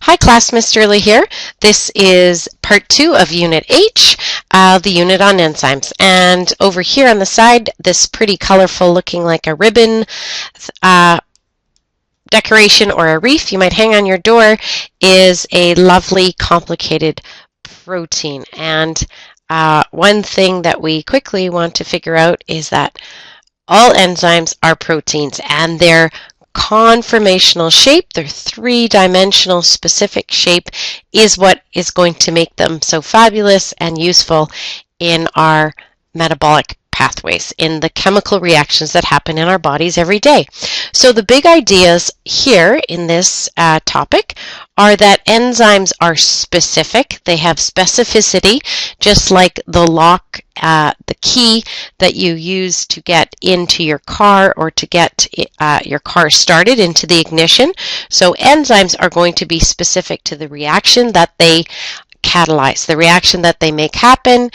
Hi class, Mr. Early here. This is part 2 of Unit H, the unit on enzymes. And over here on the side, this pretty colorful looking like a ribbon decoration or a wreath you might hang on your door is a lovely complicated protein. And one thing that we quickly want to figure out is that all enzymes are proteins, and they're conformational shape, their three-dimensional specific shape, is what is going to make them so fabulous and useful in our metabolic pathways, in the chemical reactions that happen in our bodies every day. So the big ideas here in this topic are that enzymes are specific. They have specificity, just like the lock, the key that you use to get into your car or to get your car started into the ignition. So enzymes are going to be specific to the reaction that they catalyze, the reaction that they make happen,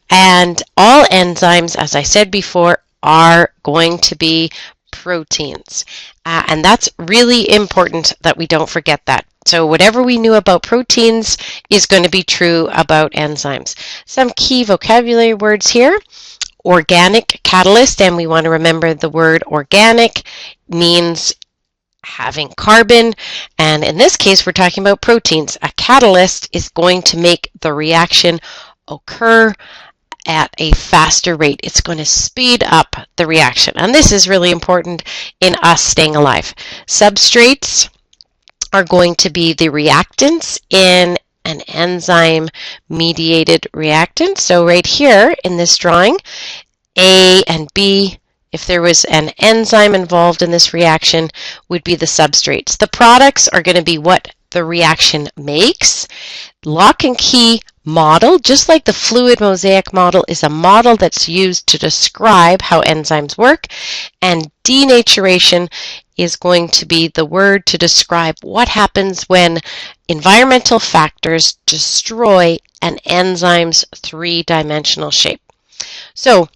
and all enzymes, as I said before, are going to be proteins. And that's really important that we don't forget that. So whatever we knew about proteins is going to be true about enzymes. Some key vocabulary words here. Organic catalyst, and we want to remember the word organic means having carbon, and in this case we're talking about proteins. A catalyst is going to make the reaction occur at a faster rate. It's going to speed up the reaction, and this is really important in us staying alive. Substrates are going to be the reactants in an enzyme mediated reactant. So right here in this drawing, A and B, if there was an enzyme involved in this reaction, would be the substrates. The products are going to be what the reaction makes. Lock and key model, just like the fluid mosaic model, is a model that's used to describe how enzymes work, and denaturation is going to be the word to describe what happens when environmental factors destroy an enzyme's three-dimensional shape. So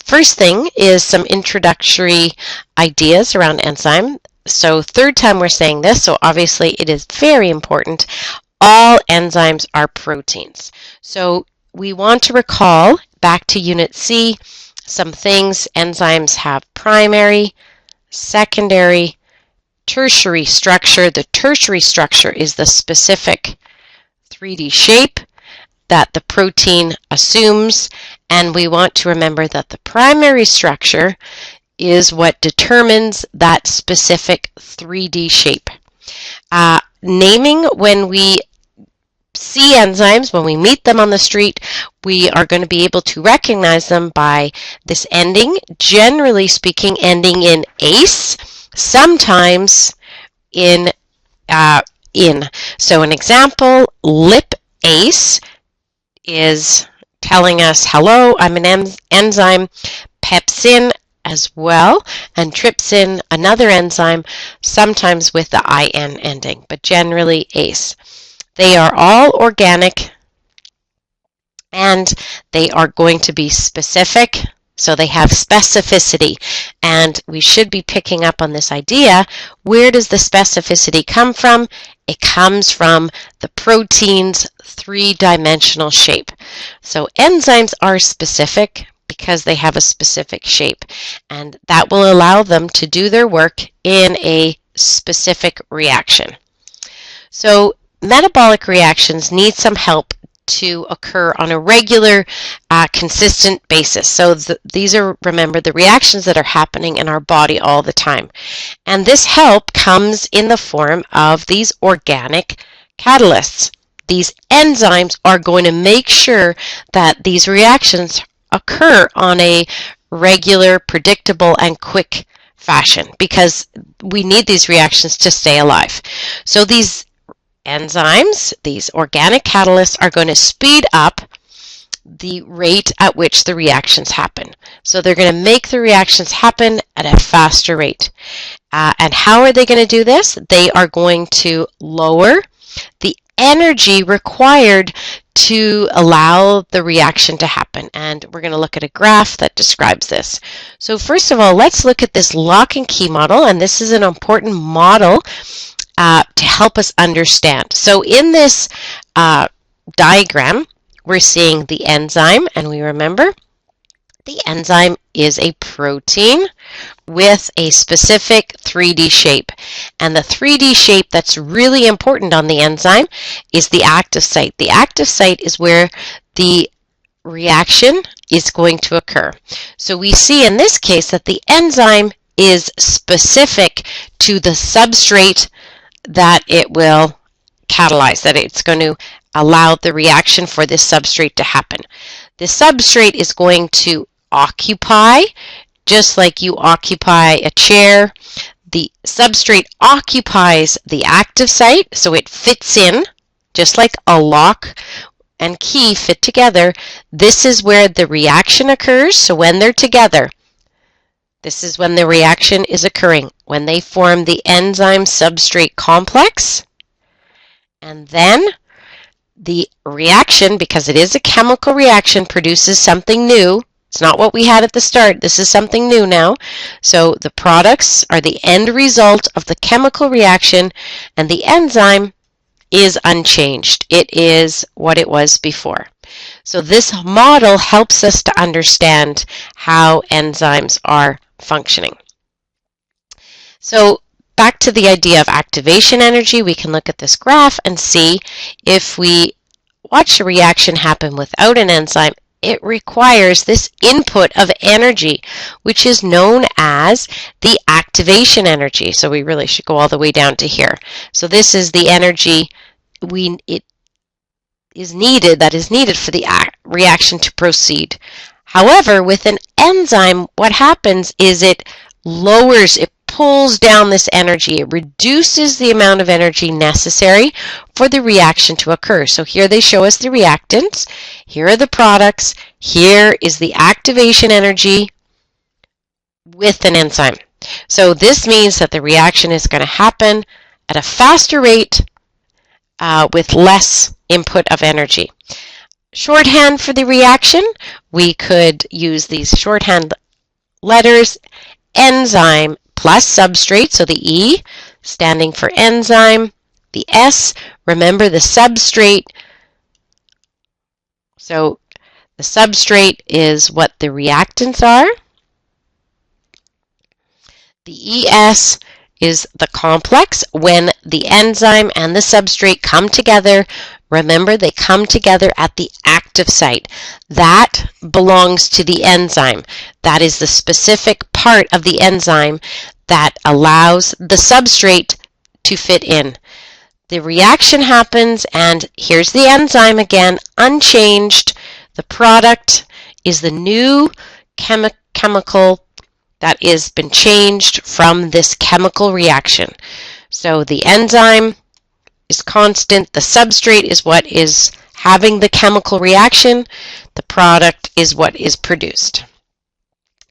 first thing is some introductory ideas around enzyme. So third time we're saying this, so obviously it is very important. All enzymes are proteins. So we want to recall back to Unit C some things. Enzymes have primary, secondary, tertiary structure. The tertiary structure is the specific 3D shape that the protein assumes, and we want to remember that the primary structure is what determines that specific 3D shape. Naming, when we see enzymes, when we meet them on the street, we are going to be able to recognize them by this ending, generally speaking ending in "ase", sometimes in "in". So an example, lipase is telling us, hello, I'm an enzyme. Pepsin as well, and trypsin, another enzyme, sometimes with the "in" ending, but generally "ase". They are all organic, and they are going to be specific, so they have specificity, and we should be picking up on this idea. Where does the specificity come from? It comes from the protein's three-dimensional shape. So enzymes are specific because they have a specific shape, and that will allow them to do their work in a specific reaction. So metabolic reactions need some help to occur on a regular, consistent basis. So these are, remember, the reactions that are happening in our body all the time. And this help comes in the form of these organic catalysts. These enzymes are going to make sure that these reactions occur on a regular, predictable, and quick fashion, because we need these reactions to stay alive. So these enzymes, these organic catalysts, are going to speed up the rate at which the reactions happen. So they're going to make the reactions happen at a faster rate. And how are they going to do this? They are going to lower the energy required to allow the reaction to happen. And we're going to look at a graph that describes this. So first of all, let's look at this lock and key model, and this is an important model to help us understand. So in this diagram, we're seeing the enzyme, and we remember the enzyme is a protein with a specific 3D shape. And the 3D shape that's really important on the enzyme is the active site. The active site is where the reaction is going to occur. So we see in this case that the enzyme is specific to the substrate that it will catalyze, that it's going to allow the reaction for this substrate to happen. The substrate is going to occupy, just like you occupy a chair. The substrate occupies the active site, so it fits in, just like a lock and key fit together. This is where the reaction occurs. So when they're together, this is when the reaction is occurring, when they form the enzyme substrate complex. And then the reaction, because it is a chemical reaction, produces something new. It's not what we had at the start. This is something new now. So the products are the end result of the chemical reaction, and the enzyme is unchanged. It is what it was before. So this model helps us to understand how enzymes are functioning. So back to the idea of activation energy, we can look at this graph and see if we watch a reaction happen without an enzyme, it requires this input of energy, which is known as the activation energy. So we really should go all the way down to here. So this is the energy that is needed for the reaction to proceed. However, with an enzyme, what happens is it pulls down this energy. It reduces the amount of energy necessary for the reaction to occur. So here they show us the reactants. Here are the products. Here is the activation energy with an enzyme. So this means that the reaction is going to happen at a faster rate with less input of energy. Shorthand for the reaction, we could use these shorthand letters, enzyme plus substrate, so the E standing for enzyme, the S, remember the substrate. So the substrate is what the reactants are. The ES is the complex. When the enzyme and the substrate come together, remember they come together at the active site. That belongs to the enzyme. That is the specific part of the enzyme that allows the substrate to fit in. The reaction happens, and here's the enzyme again, unchanged. The product is the new chemical that has been changed from this chemical reaction. So the enzyme is constant, the substrate is what is having the chemical reaction, the product is what is produced.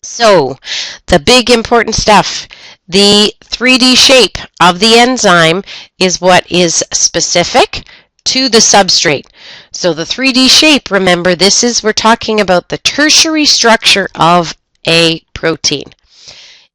So the big important stuff, the 3D shape of the enzyme is what is specific to the substrate. So the 3D shape, remember, we're talking about the tertiary structure of a protein.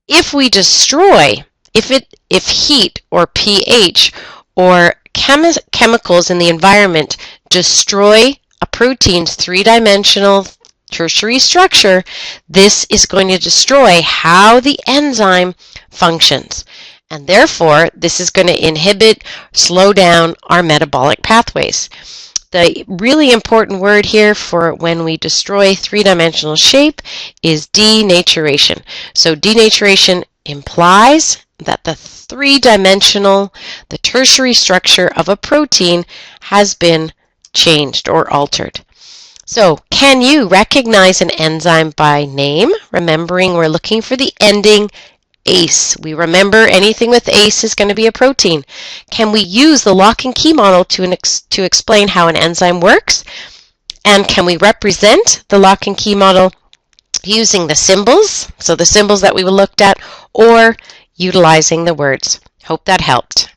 If we destroy, if heat or pH or chemicals in the environment destroy a protein's three-dimensional tertiary structure, this is going to destroy how the enzyme functions. And therefore, this is going to inhibit, slow down our metabolic pathways. The really important word here for when we destroy three-dimensional shape is denaturation. So denaturation implies that the three-dimensional, the tertiary structure of a protein has been changed or altered. So can you recognize an enzyme by name? Remembering we're looking for the ending ACE. We remember anything with ACE is going to be a protein. Can we use the lock and key model to explain how an enzyme works? And can we represent the lock and key model using the symbols, so the symbols that we looked at, or utilizing the words? Hope that helped.